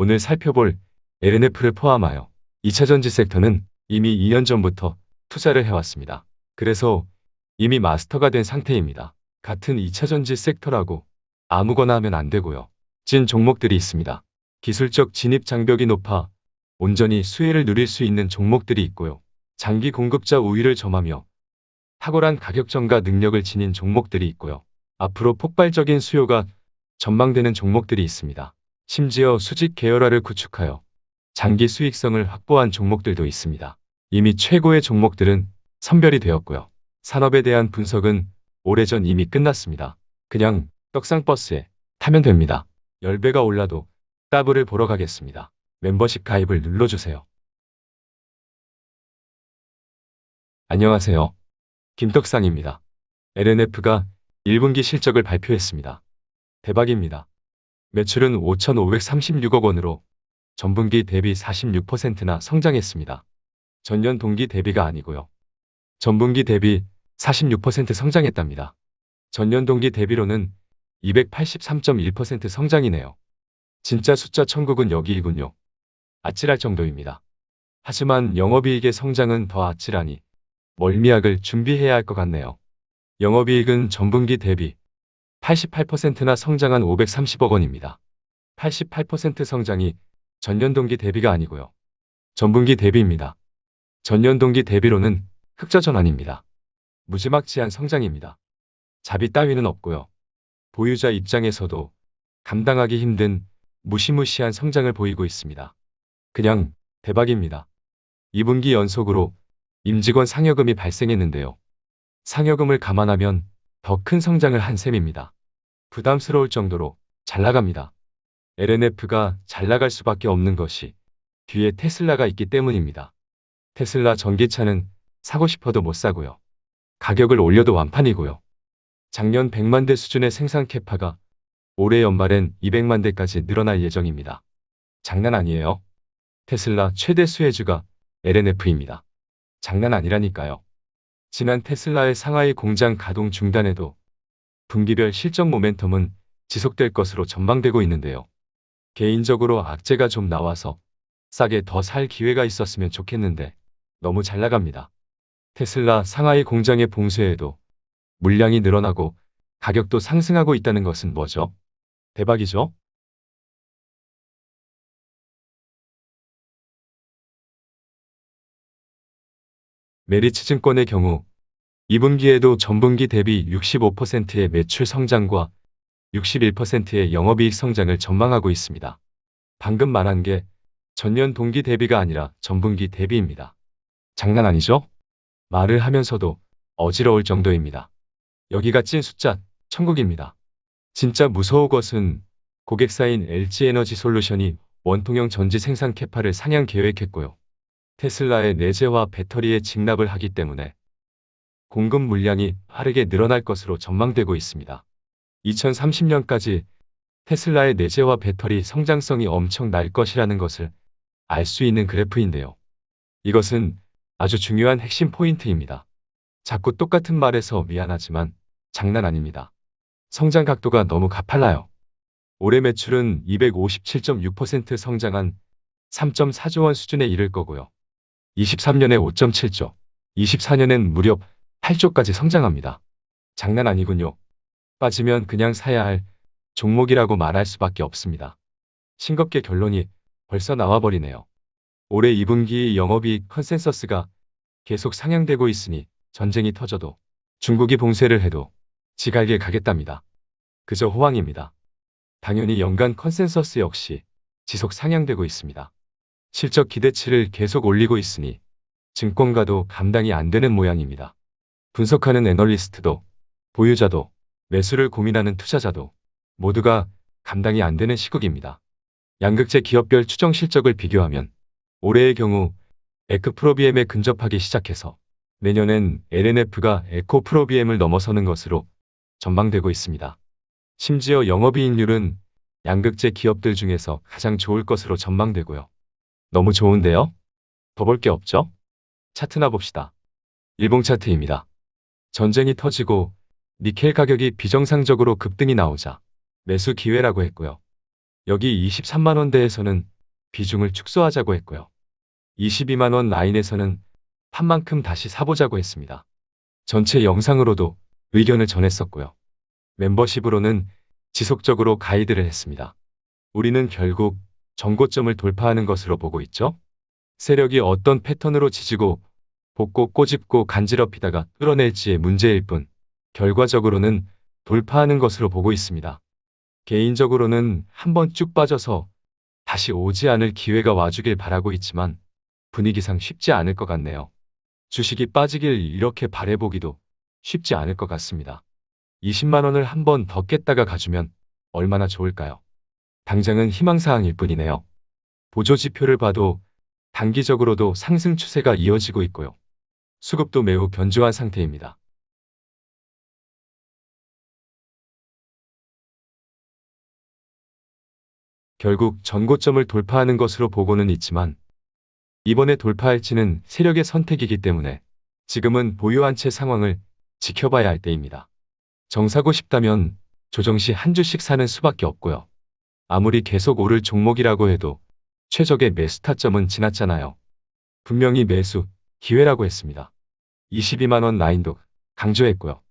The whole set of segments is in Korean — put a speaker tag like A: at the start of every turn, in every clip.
A: 오늘 살펴볼 LNF를 포함하여 2차전지 섹터는 이미 2년 전부터 투자를 해왔습니다. 그래서 이미 마스터가 된 상태입니다. 같은 2차전지 섹터라고 아무거나 하면 안 되고요. 찐 종목들이 있습니다. 기술적 진입 장벽이 높아 온전히 수혜를 누릴 수 있는 종목들이 있고요. 장기 공급자 우위를 점하며 탁월한 가격 전가 능력을 지닌 종목들이 있고요. 앞으로 폭발적인 수요가 전망되는 종목들이 있습니다. 심지어 수직 계열화를 구축하여 장기 수익성을 확보한 종목들도 있습니다. 이미 최고의 종목들은 선별이 되었고요. 산업에 대한 분석은 오래전 이미 끝났습니다. 그냥 떡상버스에 타면 됩니다. 10배가 올라도 따블을 보러 가겠습니다. 멤버십 가입을 눌러주세요. 안녕하세요. 김떡상입니다. LNF가 1분기 실적을 발표했습니다. 대박입니다. 매출은 5,536억 원으로 전분기 대비 46%나 성장했습니다. 전년 동기 대비가 아니고요. 전분기 대비 46% 성장했답니다. 전년 동기 대비로는 283.1% 성장이네요. 진짜 숫자 천국은 여기이군요. 아찔할 정도입니다. 하지만 영업이익의 성장은 더 아찔하니 멀미약을 준비해야 할 것 같네요. 영업이익은 전분기 대비 88%나 성장한 530억 원입니다. 88% 성장이 전년 동기 대비가 아니고요. 전분기 대비입니다. 전년 동기 대비로는 흑자 전환입니다. 무지막지한 성장입니다. 자비 따위는 없고요. 보유자 입장에서도 감당하기 힘든 무시무시한 성장을 보이고 있습니다. 그냥 대박입니다. 2분기 연속으로 임직원 상여금이 발생했는데요. 상여금을 감안하면 더 큰 성장을 한 셈입니다. 부담스러울 정도로 잘 나갑니다. LNF가 잘 나갈 수밖에 없는 것이 뒤에 테슬라가 있기 때문입니다. 테슬라 전기차는 사고 싶어도 못 사고요. 가격을 올려도 완판이고요. 작년 100만 대 수준의 생산 캐파가 올해 연말엔 200만 대까지 늘어날 예정입니다. 장난 아니에요. 테슬라 최대 수혜주가 LNF입니다. 장난 아니라니까요. 지난 테슬라의 상하이 공장 가동 중단에도 분기별 실적 모멘텀은 지속될 것으로 전망되고 있는데요. 개인적으로 악재가 좀 나와서 싸게 더 살 기회가 있었으면 좋겠는데 너무 잘 나갑니다. 테슬라 상하이 공장의 봉쇄에도 물량이 늘어나고 가격도 상승하고 있다는 것은 뭐죠? 대박이죠? 메리츠증권의 경우 2분기에도 전분기 대비 65%의 매출 성장과 61%의 영업이익 성장을 전망하고 있습니다. 방금 말한 게 전년 동기 대비가 아니라 전분기 대비입니다. 장난 아니죠? 말을 하면서도 어지러울 정도입니다. 여기가 찐 숫자 천국입니다. 진짜 무서운 것은 고객사인 LG에너지솔루션이 원통형 전지 생산 캐파를 상향 계획했고요. 테슬라의 내재화 배터리에 직납을 하기 때문에 공급 물량이 빠르게 늘어날 것으로 전망되고 있습니다. 2030년까지 테슬라의 내재화 배터리 성장성이 엄청 날 것이라는 것을 알 수 있는 그래프인데요. 이것은 아주 중요한 핵심 포인트입니다. 자꾸 똑같은 말해서 미안하지만 장난 아닙니다. 성장 각도가 너무 가팔라요. 올해 매출은 257.6% 성장한 3.4조 원 수준에 이를 거고요. 23년에 5.7조, 24년엔 무려 8조까지 성장합니다. 장난 아니군요. 빠지면 그냥 사야 할 종목이라고 말할 수밖에 없습니다. 싱겁게 결론이 벌써 나와버리네요. 올해 2분기 영업이익 컨센서스가 계속 상향되고 있으니 전쟁이 터져도 중국이 봉쇄를 해도 지갈길 가겠답니다. 그저 호황입니다. 당연히 연간 컨센서스 역시 지속 상향되고 있습니다. 실적 기대치를 계속 올리고 있으니 증권가도 감당이 안 되는 모양입니다. 분석하는 애널리스트도 보유자도 매수를 고민하는 투자자도 모두가 감당이 안 되는 시국입니다. 양극재 기업별 추정 실적을 비교하면 올해의 경우 에크프로비엠에 근접하기 시작해서 내년엔 LNF가 에코프로비엠을 넘어서는 것으로 전망되고 있습니다. 심지어 영업이익률은 양극재 기업들 중에서 가장 좋을 것으로 전망되고요. 너무 좋은데요? 더 볼 게 없죠? 차트나 봅시다. 일봉 차트입니다. 전쟁이 터지고 니켈 가격이 비정상적으로 급등이 나오자 매수 기회라고 했고요. 여기 23만 원대에서는 비중을 축소하자고 했고요. 22만 원 라인에서는 판 만큼 다시 사보자고 했습니다. 전체 영상으로도 의견을 전했었고요. 멤버십으로는 지속적으로 가이드를 했습니다. 우리는 결국 전고점을 돌파하는 것으로 보고 있죠. 세력이 어떤 패턴으로 지지고 볶고 꼬집고 간지럽히다가 뚫어낼지의 문제일 뿐 결과적으로는 돌파하는 것으로 보고 있습니다. 개인적으로는 한번 쭉 빠져서 다시 오지 않을 기회가 와주길 바라고 있지만 분위기상 쉽지 않을 것 같네요. 주식이 빠지길 이렇게 바라보기도 쉽지 않을 것 같습니다. 20만 원을 한 번 더 깼다가 가주면 얼마나 좋을까요? 당장은 희망사항일 뿐이네요. 보조지표를 봐도 단기적으로도 상승 추세가 이어지고 있고요. 수급도 매우 견조한 상태입니다. 결국 전고점을 돌파하는 것으로 보고는 있지만 이번에 돌파할지는 세력의 선택이기 때문에 지금은 보유한 채 상황을 지켜봐야 할 때입니다. 정사고 싶다면 조정 시 한 주씩 사는 수밖에 없고요. 아무리 계속 오를 종목이라고 해도 최적의 매수 타점은 지났잖아요. 분명히 매수 기회라고 했습니다. 22만 원 라인도 강조했고요.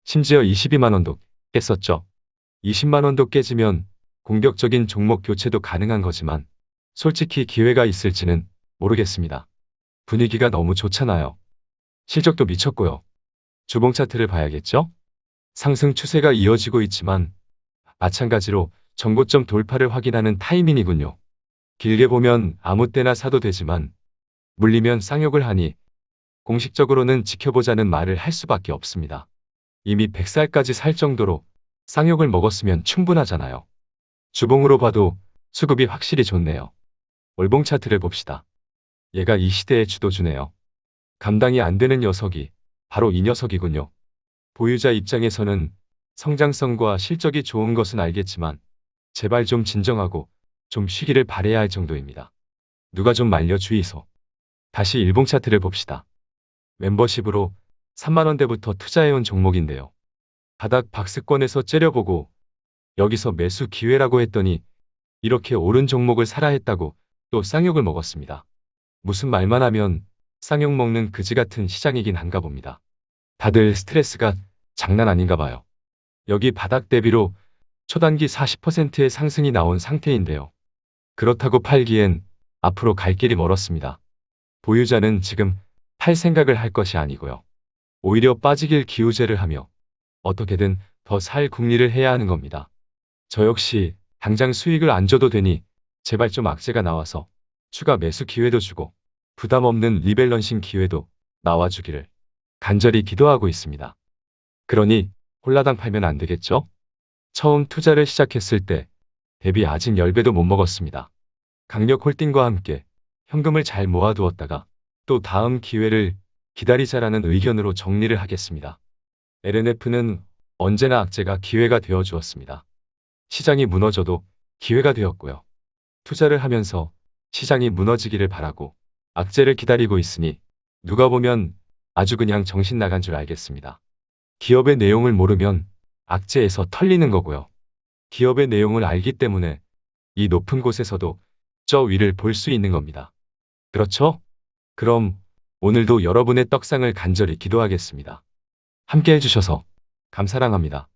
A: 심지어 22만 원도 깼었죠. 20만 원도 깨지면 공격적인 종목 교체도 가능한 거지만 솔직히 기회가 있을지는 모르겠습니다. 분위기가 너무 좋잖아요. 실적도 미쳤고요. 주봉 차트를 봐야겠죠? 상승 추세가 이어지고 있지만 마찬가지로 전고점 돌파를 확인하는 타이밍이군요. 길게 보면 아무 때나 사도 되지만 물리면 쌍욕을 하니 공식적으로는 지켜보자는 말을 할 수밖에 없습니다. 이미 100살까지 살 정도로 쌍욕을 먹었으면 충분하잖아요. 주봉으로 봐도 수급이 확실히 좋네요. 월봉 차트를 봅시다. 얘가 이 시대의 주도주네요. 감당이 안 되는 녀석이 바로 이 녀석이군요. 보유자 입장에서는 성장성과 실적이 좋은 것은 알겠지만 제발 좀 진정하고 좀 쉬기를 바라야 할 정도입니다. 누가 좀 말려 주이소. 다시 일봉 차트를 봅시다. 멤버십으로 3만 원대부터 투자해온 종목인데요. 바닥 박스권에서 째려보고 여기서 매수 기회라고 했더니 이렇게 오른 종목을 사라 했다고 또 쌍욕을 먹었습니다. 무슨 말만 하면 쌍욕 먹는 그지 같은 시장이긴 한가 봅니다. 다들 스트레스가 장난 아닌가 봐요. 여기 바닥 대비로 초단기 40%의 상승이 나온 상태인데요. 그렇다고 팔기엔 앞으로 갈 길이 멀었습니다. 보유자는 지금 팔 생각을 할 것이 아니고요. 오히려 빠지길 기우제를 하며 어떻게든 더 살 궁리를 해야 하는 겁니다. 저 역시 당장 수익을 안 줘도 되니 제발 좀 악재가 나와서 추가 매수 기회도 주고 부담 없는 리밸런싱 기회도 나와주기를 간절히 기도하고 있습니다. 그러니 홀라당 팔면 안 되겠죠? 처음 투자를 시작했을 때 대비 아직 10배도 못 먹었습니다. 강력 홀딩과 함께 현금을 잘 모아두었다가 또 다음 기회를 기다리자라는 의견으로 정리를 하겠습니다. LNF는 언제나 악재가 기회가 되어 주었습니다. 시장이 무너져도 기회가 되었고요. 투자를 하면서 시장이 무너지기를 바라고 악재를 기다리고 있으니 누가 보면 아주 그냥 정신 나간 줄 알겠습니다. 기업의 내용을 모르면 악재에서 털리는 거고요. 기업의 내용을 알기 때문에 이 높은 곳에서도 저 위를 볼 수 있는 겁니다. 그렇죠? 그럼 오늘도 여러분의 떡상을 간절히 기도하겠습니다. 함께 해주셔서 감사합니다.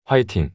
A: 화이팅!